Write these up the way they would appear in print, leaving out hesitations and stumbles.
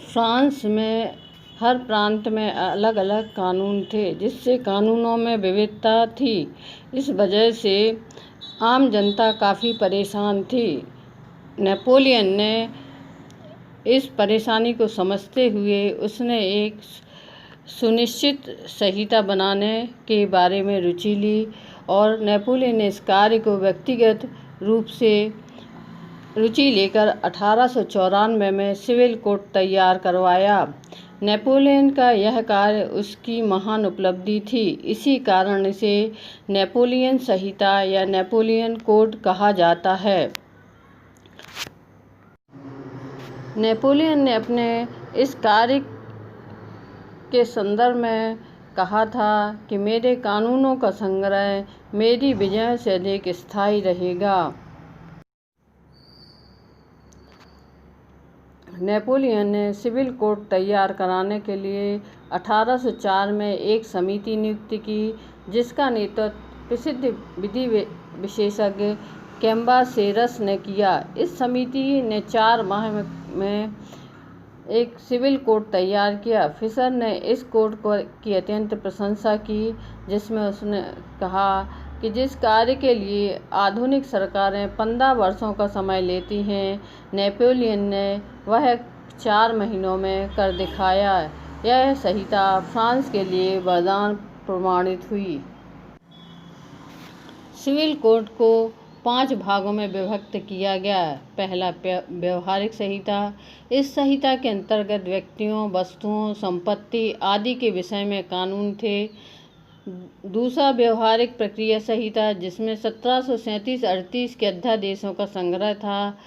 France में हर प्रांत में अलग अलग कानून थे, जिससे कानूनों में विविधता थी। इस वजह से आम जनता काफ़ी परेशान थी। नेपोलियन ने इस परेशानी को समझते हुए उसने एक सुनिश्चित संहिता बनाने के बारे में रुचि ली और नेपोलियन ने इस कार्य को व्यक्तिगत रूप से रुचि लेकर 1894 में सिविल कोड तैयार करवाया। नेपोलियन का यह कार्य उसकी महान उपलब्धि थी। इसी कारण इसे नेपोलियन संहिता या नेपोलियन कोड कहा जाता है। नेपोलियन ने अपने इस कार्य के संदर्भ में कहा था कि मेरे कानूनों का संग्रह मेरी विजय से अधिक स्थायी रहेगा। नेपोलियन ने सिविल कोड तैयार कराने के लिए 1804 में एक समिति नियुक्त की, जिसका नेतृत्व प्रसिद्ध विधि विशेषज्ञ कैम्बासेरस ने किया। इस समिति ने 4 माह में एक सिविल कोड तैयार किया। फिशर ने इस कोड की अत्यंत प्रशंसा की, जिसमें उसने कहा कि जिस कार्य के लिए आधुनिक सरकारें 15 वर्षों का समय लेती हैं, नेपोलियन ने वह 4 महीनों में कर दिखाया। यह संहिता फ्रांस के लिए वरदान प्रमाणित हुई। सिविल कोड को 5 भागों में विभक्त किया गया। पहला, व्यवहारिक संहिता। इस संहिता के अंतर्गत व्यक्तियों, वस्तुओं, संपत्ति आदि के विषय में कानून थे। दूसरा, व्यवहारिक प्रक्रिया संहिता, जिसमें 1737-38 के अध्यादेशों का संग्रह था।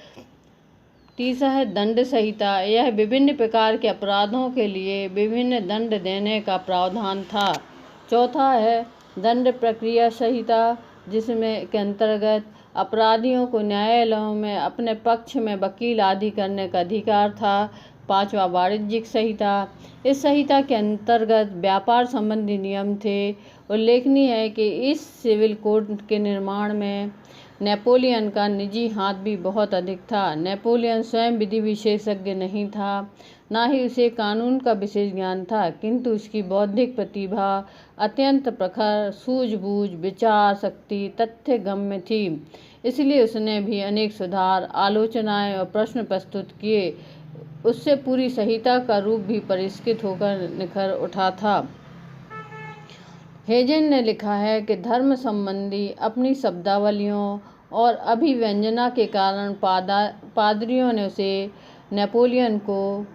तीसरा है दंड संहिता। यह विभिन्न प्रकार के अपराधों के लिए विभिन्न दंड देने का प्रावधान था। चौथा है दंड प्रक्रिया संहिता, जिसमें के अंतर्गत अपराधियों को न्यायालयों में अपने पक्ष में वकील आदि करने का अधिकार था। पांचवा, वाणिज्यिक संहिता। इस संहिता के अंतर्गत व्यापार संबंधी नियम थे। उल्लेखनीय है कि इस सिविल कोड के निर्माण में नेपोलियन का निजी हाथ भी बहुत अधिक था। नेपोलियन स्वयं विधि विशेषज्ञ नहीं था, ना ही उसे कानून का विशेष ज्ञान था, किंतु उसकी बौद्धिक प्रतिभा अत्यंत प्रखर, सूझबूझ, विचार शक्ति तथ्यगम्य थी। इसलिए उसने भी अनेक सुधार, आलोचनाएं और प्रश्न प्रस्तुत किए। उससे पूरी संहिता का रूप भी परिष्कृत होकर निखर उठा था। हेजन ने लिखा है कि धर्म संबंधी अपनी शब्दावलियों और अभिव्यंजना के कारण पादरियों ने उसे नेपोलियन को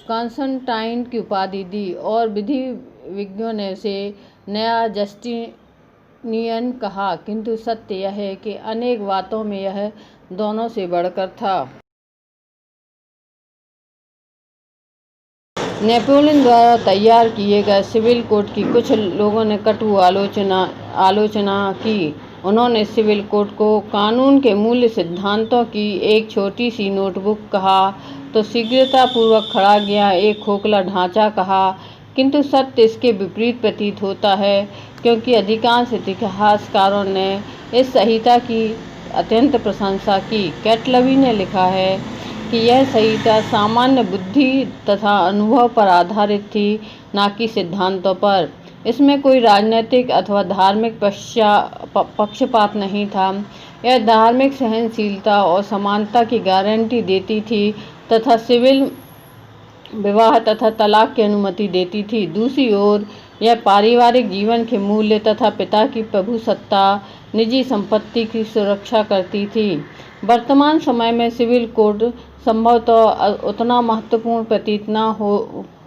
कॉन्स्टेंटाइन की उपाधि दी और विधिज्ञों ने उसे नया जस्टिनियन कहा, किंतु सत्य यह है कि अनेक बातों में यह दोनों से बढ़कर था। नेपोलियन द्वारा तैयार किए गए सिविल कोड की कुछ लोगों ने कटु आलोचना की। उन्होंने सिविल कोड को कानून के मूल सिद्धांतों की एक छोटी सी नोटबुक कहा, तो शीघ्रतापूर्वक खड़ा गया एक खोखला ढांचा कहा, किंतु सत्य इसके विपरीत प्रतीत होता है, क्योंकि अधिकांश इतिहासकारों ने इस संहिता की अत्यंत प्रशंसा की। कैटलवी ने लिखा है कि यह संहिता सामान्य बुद्धि तथा अनुभव पर आधारित थी, न कि सिद्धांतों पर। इसमें कोई राजनीतिक अथवा धार्मिक पक्षपात नहीं था। यह धार्मिक सहनशीलता और समानता की गारंटी देती थी तथा सिविल विवाह तथा तलाक की अनुमति देती थी। दूसरी ओर यह पारिवारिक जीवन के मूल्य तथा पिता की प्रभुसत्ता, निजी संपत्ति की सुरक्षा करती थी। वर्तमान समय में सिविल कोड संभवतः उतना महत्वपूर्ण प्रतीत न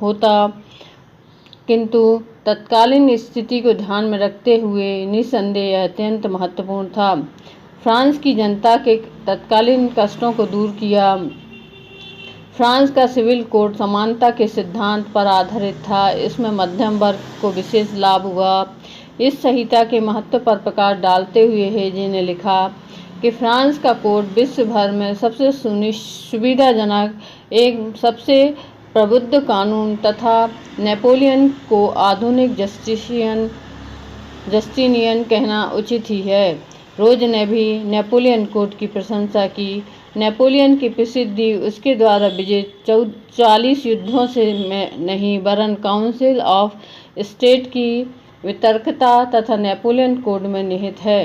होता, किंतु तत्कालीन स्थिति को ध्यान में रखते हुए निस्संदेह यह अत्यंत महत्वपूर्ण था। फ्रांस की जनता के तत्कालीन कष्टों को दूर किया। फ्रांस का सिविल कोड समानता के सिद्धांत पर आधारित था। इसमें मध्यम वर्ग को विशेष लाभ हुआ। इस संहिता के महत्व पर प्रकाश डालते हुए हेजे ने लिखा कि फ्रांस का कोड विश्व भर में सबसे सुविधाजनक, एक सबसे प्रबुद्ध कानून तथा नेपोलियन को आधुनिक जस्टिनियन कहना उचित ही है। रोज ने भी नेपोलियन कोड की प्रशंसा की। नेपोलियन की प्रसिद्धि उसके द्वारा विजयी 40 युद्धों से नहीं वरन काउंसिल ऑफ स्टेट की वितर्कता तथा नेपोलियन कोड में निहित है।